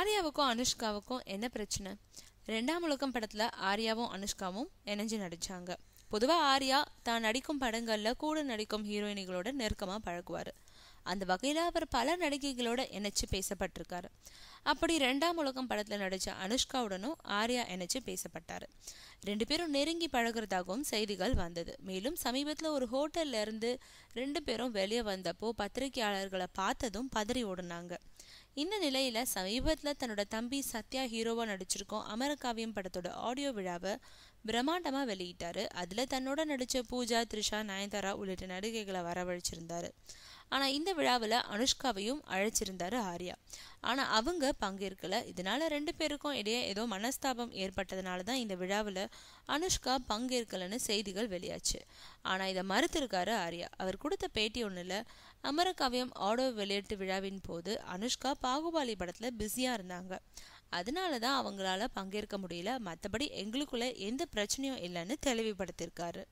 ஆர்யாவுக்கும் அனுஷ்காவுக்கும் என்ன பிரச்சனை? 2ஆம் உலகம் படத்துல ஆர்யாவும் அனுஷ்காவும் இணைஞ்சு நடிச்சாங்க. பொதுவா ஆர்யா தான் நடிக்கும் படங்கள்ல கூட நடிக்கும் ஹீரோயினிகளோட நெருக்கமா பழகுவாரு. அந்த வகையில அவர் பல நடிகைகளோட இணைச்சு பேசப்பட்டிருக்காரு. அப்படி 2ஆம் உலகம் படத்துல நடிச்ச அனுஷ்காவுடனும் ஆர்யா இணைச்சு பேசப்பட்டாரு. 2 பேரும் நெருங்கி பழகிறதாகவும் செய்திகள் வந்தது. மேலும் சமீபத்துல ஒரு ஹோட்டல்ல இருந்து 2 பேரும் வெளியே வந்தப்போ பத்திரிகையாளர்களை பார்த்ததும் பதறி ஓடுனாங்க. இந்த நிலையில சமீபத்துல தன்னோட தம்பி சத்யா ஹீரோவா நடிச்சிருக்கோம் அமரகாவியம் படத்தோட ஆடியோ விழாவை பிரம்மாண்டமா வெளியிட்டாரு. அதுல தன்னோட நடிச்ச பூஜா, த்ரிஷா, நயன்தாரா உள்ளிட்ட நடிகைகளை வரவழைச்சிருந்தாரு. ஆனா இந்த விழாவில் அனுஷ்காவையும் அழைச்சிருந்தாரு ஆர்யா. ஆனா அவங்க பங்கேற்கல. இதனால 2 பேருக்கும் இடையே ஏதோ மனஸ்தாபம் ஏற்பட்டதுனாலதான் இந்த விழாவில் அனுஷ்கா பங்கேற்கலன்னு செய்திகள் வெளியாச்சு. ஆனா இதை மறுத்திருக்காரு ஆர்யா. அவர் கொடுத்த பேட்டி ஒண்ணுல, அமரகாவியம் ஆடியோ வெளியீட்டு விழாவின் போது அனுஷ்கா பாகுபாலி படத்துல பிஸியா இருந்தாங்க, அதனாலதான் அவங்களால பங்கேற்க முடியல, மற்றபடி எங்களுக்குள்ள எந்த பிரச்சனையும் இல்லைன்னு தெளிவுபடுத்திருக்காரு.